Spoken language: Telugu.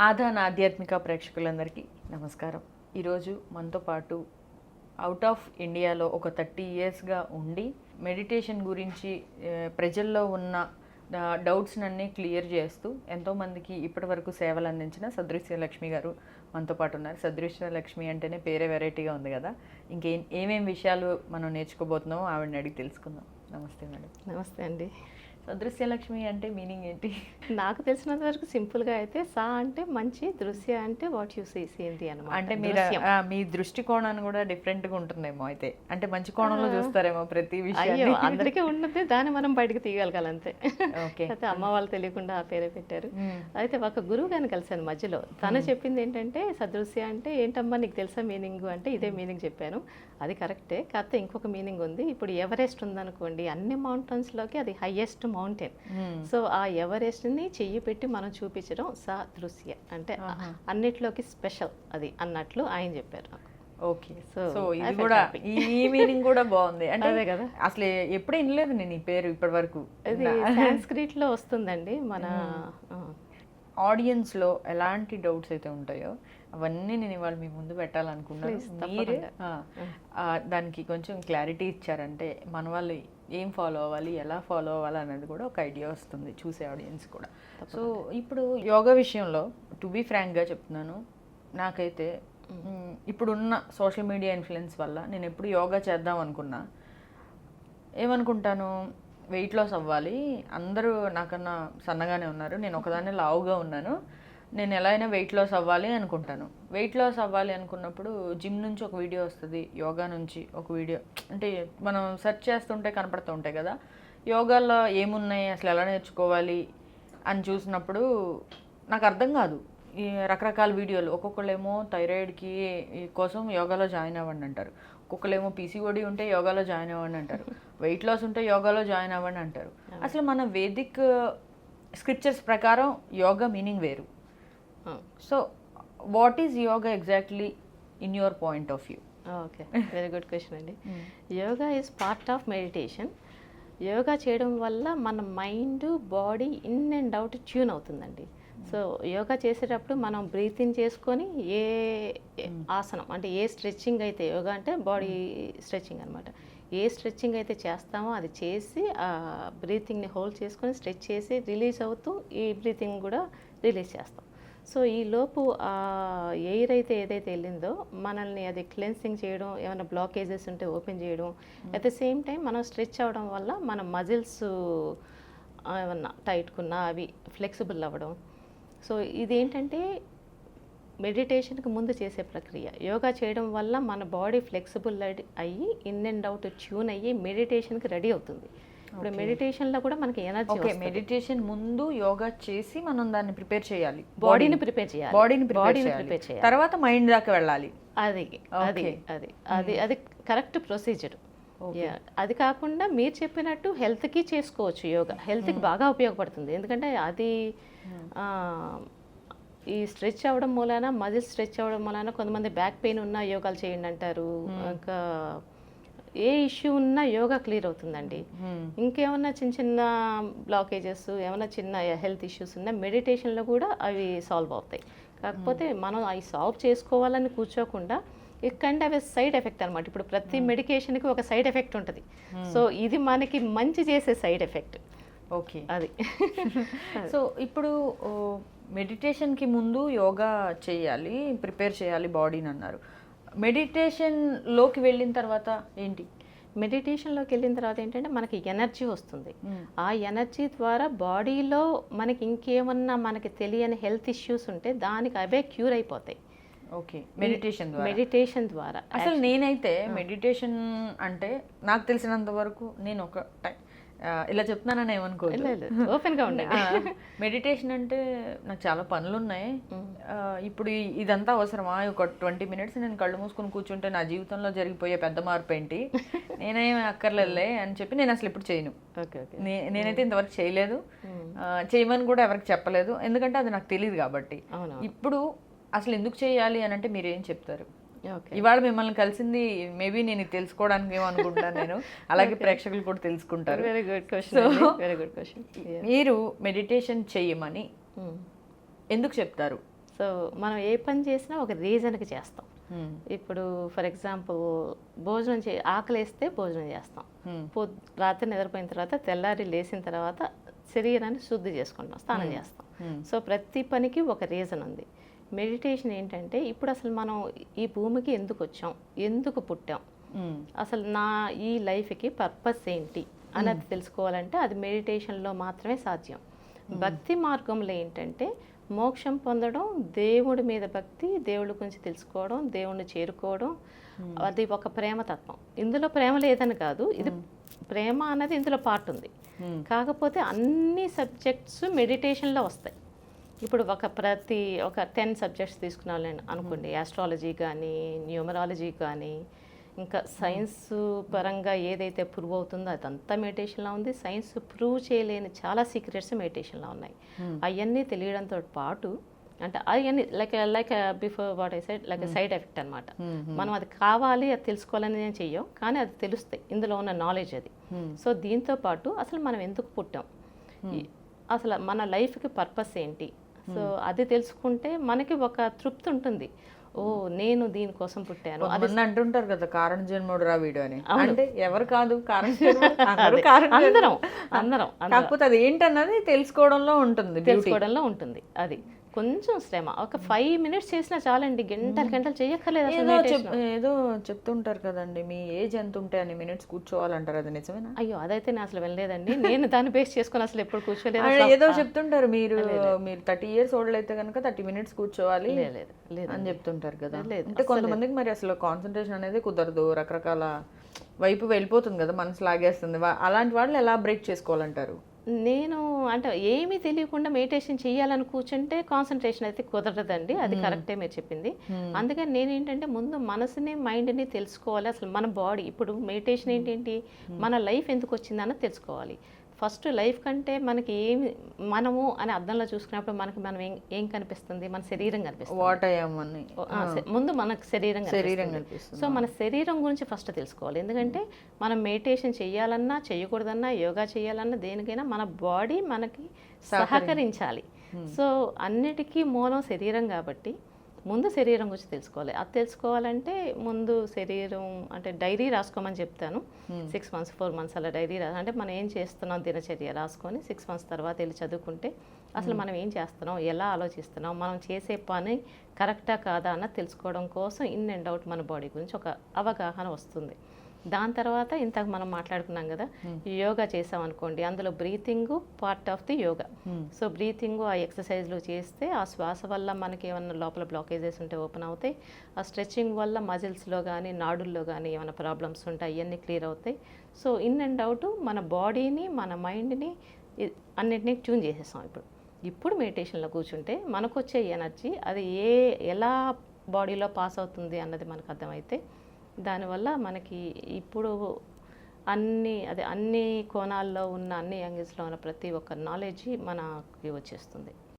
ఆధాన్ ఆధ్యాత్మిక ప్రేక్షకులందరికీ నమస్కారం. ఈరోజు మనతో పాటు అవుట్ ఆఫ్ ఇండియాలో ఒక 30 ఇయర్స్గా ఉండి మెడిటేషన్ గురించి ప్రజల్లో ఉన్న డౌట్స్నన్నీ క్లియర్ చేస్తూ ఎంతోమందికి ఇప్పటి వరకు సేవలు అందించిన సదృశ్య లక్ష్మి గారు మనతో పాటు ఉన్నారు. సదృశ్య లక్ష్మి అంటేనే పేరే వెరైటీగా ఉంది కదా. ఏమేం విషయాలు మనం నేర్చుకోబోతున్నామో ఆవిడని అడిగి తెలుసుకుందాం. నమస్తే మేడం. నమస్తే అండి. సదృశ్య లక్ష్మి అంటే మీనింగ్ ఏంటి? నాకు తెలిసినంత వరకు సింపుల్గా అయితే సా అంటే మంచి, దృశ్య అంటే వాట్ యు సీ సేంది అనమాట. అంటే మీరు మీ దృష్టికోణాన్ని కూడా డిఫరెంట్గా ఉంటుందేమో. అయితే అంటే మంచి కోణంలో చూస్తారేమో ప్రతి విషయం. అందరికీ ఉన్నదే, దాన్ని మనం బయటకు తీయగలగాలంతే. ఓకే. అయితే అమ్మ వాళ్ళు తెలియకుండా ఆ పేరే పెట్టారు. అయితే ఒక గురువు గారిని కలిసాను మధ్యలో. తను చెప్పింది ఏంటంటే సదృశ్య అంటే ఏంటమ్మా నీకు తెలుసా మీనింగ్ అంటే ఇదే మీనింగ్ చెప్పాను. అది కరెక్టే, కాకపోతే ఇంకొక మీనింగ్ ఉంది. ఇప్పుడు ఎవరెస్ట్ ఉందనుకోండి, అన్ని మౌంటైన్స్లోకి అది హైయెస్ట్ మౌంటైన్. సో ఆ ఎవరెస్ట్ని చెయ్యి పెట్టి మనం చూపించడం సదృశ్య అంటే అన్నిట్లోకి స్పెషల్ అది అన్నట్లు ఆయన చెప్పారు నాకు. ఓకే. సో ఇది కూడా ఈ మీనింగ్ కూడా బాగుంది. అంటే అదే కదా, అసలు ఎప్పుడు వినలేదు నేను ఈ పేరు ఇప్పటి వరకు. ఇది సాంస్క్రిట్ లో వస్తుందండి. మన ఆడియన్స్ లో ఎలాంటి డౌట్స్ అయితే ఉంటాయో అవన్నీ నేను ఇవాళ మీ ముందు పెట్టాలనుకున్నాను. మీరు దానికి కొంచెం క్లారిటీ ఇచ్చారంటే మన వాళ్ళు ఏం ఫాలో అవ్వాలి, ఎలా ఫాలో అవ్వాలి అనేది కూడా ఒక ఐడియా వస్తుంది చూసే ఆడియన్స్ కూడా. సో ఇప్పుడు యోగా విషయంలో టు బీ ఫ్రాంక్గా చెప్తున్నాను, నాకైతే ఇప్పుడున్న సోషల్ మీడియా ఇన్ఫ్లుయెన్స్ వల్ల నేను ఎప్పుడు యోగా చేద్దాం అనుకున్నా ఏమనుకుంటాను, వెయిట్ లాస్ అవ్వాలి, అందరూ నాకన్నా సన్నగానే ఉన్నారు, నేను ఒకదాన్ని లావుగా ఉన్నాను, నేను ఎలా అయినా వెయిట్ లాస్ అవ్వాలి అనుకుంటాను. వెయిట్ లాస్ అవ్వాలి అనుకున్నప్పుడు జిమ్ నుంచి ఒక వీడియో వస్తుంది, యోగా నుంచి ఒక వీడియో, అంటే మనం సెర్చ్ చేస్తుంటే కనపడుతూ ఉంటాయి కదా యోగాలో ఏమున్నాయి, అసలు ఎలా నేర్చుకోవాలి అని చూసినప్పుడు నాకు అర్థం కాదు. ఈ రకరకాల వీడియోలు, ఒక్కొక్కళ్ళేమో థైరాయిడ్కి కోసం యోగాలో జాయిన్ అవ్వండి అంటారు, ఒక్కొక్కళ్ళేమో పీసీఓడి ఉంటే యోగాలో జాయిన్ అవ్వండి అంటారు, వెయిట్ లాస్ ఉంటే యోగాలో జాయిన్ అవ్వండి అంటారు. అసలు మన వేదిక్ స్క్రిప్చర్స్ ప్రకారం యోగా మీనింగ్ వేరు. So what is yoga exactly in your point of view? Okay, very good question అండి. Yoga is part of meditation. Yoga చేయడం వల్ల మన mind, body in and out tune అవుతుందండి. సో యోగా చేసేటప్పుడు మనం బ్రీతింగ్ చేసుకొని ఏ ఆసనం అంటే ఏ స్ట్రెచ్చింగ్ అయితే, యోగా అంటే బాడీ స్ట్రెచ్చింగ్ అనమాట, ఏ స్ట్రెచ్చింగ్ అయితే చేస్తామో అది చేసి ఆ బ్రీతింగ్ని హోల్డ్ చేసుకొని స్ట్రెచ్ చేసి రిలీజ్ అవుతూ ఈ బ్రీతింగ్ కూడా రిలీజ్ చేస్తాం. సో ఈ లోపు ఎయిర్ అయితే ఏదైతే వెళ్ళిందో మనల్ని అది క్లెన్సింగ్ చేయడం, ఏమైనా బ్లాకేజెస్ ఉంటే ఓపెన్ చేయడం, అట్ ద సేమ్ టైం మనం స్ట్రెచ్ అవ్వడం వల్ల మన మజిల్స్ ఏమన్నా టైట్కున్నా అవి ఫ్లెక్సిబుల్ అవ్వడం. సో ఇదేంటంటే మెడిటేషన్కి ముందు చేసే ప్రక్రియ. యోగా చేయడం వల్ల మన బాడీ ఫ్లెక్సిబుల్ అయ్యి ఇన్ అండ్ అవుట్ ట్యూన్ అయ్యి మెడిటేషన్కి రెడీ అవుతుంది. ఇప్పుడు మెడిటేషన్లో కూడా మనకి ఎనర్జీ. ఓకే, మెడిటేషన్ ముందు యోగా చేసి మనం దాన్ని ప్రిపేర్ చేయాలి, బాడీని ప్రిపేర్ చేయాలి, బాడీని ప్రిపేర్ చేయాలి, తర్వాత మైండ్ దాకా వెళ్ళాలి. అది అది అది అది అది కరెక్ట్ ప్రొసీజర్. అది కాకుండా మీరు చెప్పినట్టు హెల్త్కి చేసుకోవచ్చు యోగా. హెల్త్కి బాగా ఉపయోగపడుతుంది, ఎందుకంటే అది ఈ స్ట్రెచ్ అవ్వడం మూలాన, మజిల్ స్ట్రెచ్ అవ్వడం మూలాన కొంతమంది బ్యాక్ పెయిన్ ఉన్నా యోగాలు చేయండి అంటారు. ఇంకా ఏ ఇష్యూ ఉన్నా యోగా క్లియర్ అవుతుందండి. ఇంకేమన్నా చిన్న చిన్న బ్లాకేజెస్, ఏమైనా చిన్న హెల్త్ ఇష్యూస్ ఉన్నా మెడిటేషన్లో కూడా అవి సాల్వ్ అవుతాయి. కాకపోతే మనం అవి సాల్వ్ చేసుకోవాలని కూర్చోకుండా it kind of side effect అనమాట. ఇప్పుడు ప్రతి మెడికేషన్కి ఒక సైడ్ ఎఫెక్ట్ ఉంటుంది. సో ఇది మనకి మంచి చేసే సైడ్ ఎఫెక్ట్. ఓకే, అది. సో ఇప్పుడు మెడిటేషన్కి ముందు యోగా చేయాలి, ప్రిపేర్ చేయాలి బాడీని అన్నారు. మెడిటేషన్లోకి వెళ్ళిన తర్వాత ఏంటి? మెడిటేషన్లోకి వెళ్ళిన తర్వాత ఏంటంటే మనకి ఎనర్జీ వస్తుంది. ఆ ఎనర్జీ ద్వారా బాడీలో మనకి ఇంకేమన్నా మనకి తెలియని హెల్త్ ఇష్యూస్ ఉంటే దానికి అవే క్యూర్ అయిపోతాయి. ఓకే, మెడిటేషన్ ద్వారా. అసలు నేనైతే మెడిటేషన్ అంటే నాకు తెలిసినంత వరకు నేను ఒక ఇలా చెప్తున్నానని ఏమనుకోలేదు, ఓపెన్గా ఉండండి. మెడిటేషన్ అంటే నాకు చాలా పనులు ఉన్నాయి, ఇప్పుడు ఇదంతా అవసరమా, ఒక 20 minutes నేను కళ్ళు మూసుకొని కూర్చుంటే నా జీవితంలో జరిగిపోయే పెద్ద మార్పు ఏంటి, నేనేమి అక్కర్లేదులే అని చెప్పి నేను అసలు ఇప్పుడు చేయను. నేనైతే ఇంతవరకు చేయలేదు, చేయమని కూడా ఎవరికి చెప్పలేదు, ఎందుకంటే అది నాకు తెలియదు కాబట్టి. ఇప్పుడు అసలు ఎందుకు చేయాలి అని అంటే మీరేం చెప్తారు? ఇవాళ మిమ్మల్ని కలిసింది మేబీ నేను తెలుసుకోవడానికి ఏమనుకుంటాను నేను, అలాగే ప్రేక్షకులు కూడా తెలుసుకుంటారు. Very good question. మీరు మెడిటేషన్ చేయమని ఎందుకు చెప్తారు? సో సో మనం ఏ పని చేసినా ఒక రీజన్కి చేస్తాం. ఇప్పుడు ఫర్ ఎగ్జాంపుల్ భోజనం ఆకలేస్తే భోజనం చేస్తాం. రాత్రి నిద్రపోయిన తర్వాత తెల్లారి లేచిన తర్వాత శరీరాన్ని శుద్ధి చేసుకుంటాం, స్నానం చేస్తాం. సో ప్రతి పనికి ఒక రీజన్ ఉంది. మెడిటేషన్ ఏంటంటే ఇప్పుడు అసలు మనం ఈ భూమికి ఎందుకు వచ్చాం, ఎందుకు పుట్టాం, అసలు నా ఈ లైఫ్కి పర్పస్ ఏంటి అనేది తెలుసుకోవాలంటే అది మెడిటేషన్లో మాత్రమే సాధ్యం. భక్తి మార్గంలో ఏంటంటే మోక్షం పొందడం, దేవుడి మీద భక్తి, దేవుడి గురించి తెలుసుకోవడం, దేవుడిని చేరుకోవడం, అది ఒక ప్రేమతత్వం. ఇందులో ప్రేమ లేదని కాదు, ఇది ప్రేమ అన్నది ఇందులో పార్ట్ ఉంది. కాకపోతే అన్ని సబ్జెక్ట్స్ మెడిటేషన్లో వస్తాయి. ఇప్పుడు ఒక 10 సబ్జెక్ట్స్ తీసుకున్నాను అనుకోండి, ఆస్ట్రాలజీ కానీ, న్యూమరాలజీ కానీ, ఇంకా సైన్స్ పరంగా ఏదైతే ప్రూవ్ అవుతుందో అదంతా మెడిటేషన్లో ఉంది. సైన్స్ ప్రూవ్ చేయలేని చాలా సీక్రెట్స్ మెడిటేషన్లో ఉన్నాయి. అవన్నీ తెలియడంతో పాటు అంటే అవన్నీ like before what I said like side effect అనమాట. మనం అది కావాలి, అది తెలుసుకోవాలని నేను చెయ్యం, కానీ అది తెలుస్తాయి, ఇందులో ఉన్న నాలెడ్జ్ అది. సో దీంతో పాటు అసలు మనం ఎందుకు పుట్టాం, అసలు మన లైఫ్కి పర్పస్ ఏంటి, సో అది తెలుసుకుంటే మనకి ఒక తృప్తి ఉంటుంది. ఓ నేను దీనికోసం పుట్టాను. అది అంటుంటారు కదా, కారణ జన్ముడు రా వీడు అని. అంటే ఎవరు కాదు కారణ అందరం. కాకపోతే అది ఏంటన్నది తెలుసుకోవడంలో ఉంటుంది. అది కొంచెం శ్రమ, ఒక 5 minutes చేసినా చాలండి, గంటలు చేయక్కర్లేదు. ఏదో చెప్తుంటారు కదండి, మీ ఏజ్ ఎంత ఉంటే అన్ని మినిట్స్ కూర్చోవాలంటారు, అది నిజమేనా? అయ్యో అదైతే నేను అసలు వెళ్ళలేదండి, నేను దాన్ని బేస్ చేసుకుని అసలు ఎప్పుడు కూర్చోలేదు. ఏదో చెప్తుంటారు మీరు 30 years ఓల్డ్ అయితే కనుక 30 minutes కూర్చోవాలి అని చెప్తుంటారు కదా. అంటే కొంతమందికి మరి అసలు కాన్సన్ట్రేషన్ అనేది కుదరదు, రకరకాల వైపు వెళ్ళిపోతుంది కదా, మనసు లాగేస్తుంది. అలాంటి వాళ్ళు ఎలా బ్రేక్ చేసుకోవాలంటారు? నేను అంటే ఏమీ తెలియకుండా మెడిటేషన్ చేయాలని కూర్చుంటే కాన్సన్ట్రేషన్ అయితే కుదరదండి, అది కరెక్టే మీరు చెప్పింది. అందుకని నేనేంటంటే ముందు మనసుని మైండ్ని తెలుసుకోవాలి. అసలు మన బాడీ ఇప్పుడు మెడిటేషన్ ఏంటేంటి, మన లైఫ్ ఎందుకు వచ్చిందన్నది తెలుసుకోవాలి. ఫస్ట్ లైఫ్ కంటే మనకి ఏమి మనము అని అద్దంలో చూసుకున్నప్పుడు మనం ఏం కనిపిస్తుంది, మన శరీరం కనిపిస్తుంది. ముందు మనకు శరీరం కనిపిస్తుంది. సో మన శరీరం గురించి ఫస్ట్ తెలుసుకోవాలి. ఎందుకంటే మనం మెడిటేషన్ చేయాలన్నా చేయకూడదన్నా, యోగా చేయాలన్నా, దేనికైనా మన బాడీ మనకి సహకరించాలి. సో అన్నిటికీ మూలం శరీరం కాబట్టి ముందు శరీరం గురించి తెలుసుకోవాలి. అది తెలుసుకోవాలంటే ముందు శరీరం అంటే డైరీ రాసుకోమని చెప్తాను. 6 months 4 months అలా డైరీ అంటే మనం ఏం చేస్తున్నాం దినచర్య రాసుకొని 6 months తర్వాత వెళ్ళి చదువుకుంటే అసలు మనం ఏం చేస్తున్నాం, ఎలా ఆలోచిస్తున్నాం, మనం చేసే పని కరెక్టా కాదా అన్నది తెలుసుకోవడం కోసం ఇన్ అండ్ అవుట్ మన బాడీ గురించి ఒక అవగాహన వస్తుంది. దాని తర్వాత ఇంతకు మనం మాట్లాడుకున్నాం కదా, యోగా చేసాం అనుకోండి, అందులో breathing part of the yoga. So breathing ఆ ఎక్సర్సైజ్లు చేస్తే ఆ శ్వాస వల్ల మనకి ఏమన్నా లోపల బ్లాకేజెస్ ఉంటే ఓపెన్ అవుతాయి, ఆ స్ట్రెచ్చింగ్ వల్ల మజిల్స్లో కానీ నాడుల్లో కానీ ఏమైనా ప్రాబ్లమ్స్ ఉంటాయి, అవన్నీ క్లియర్ అవుతాయి. సో ఇన్ అండ్ అవుట్ మన బాడీని మన మైండ్ని అన్నిటినీ ట్యూన్ చేసేసాం. ఇప్పుడు మెడిటేషన్లో కూర్చుంటే మనకు వచ్చే ఎనర్జీ అది ఎలా బాడీలో పాస్ అవుతుంది అన్నది మనకు అర్థమైతే దానివల్ల మనకి ఇప్పుడు అన్ని కోణాల్లో ఉన్న అన్ని యాంగిల్స్లో ఉన్న ప్రతి ఒక్క నాలెడ్జ్ మనకి వచ్చేస్తుంది.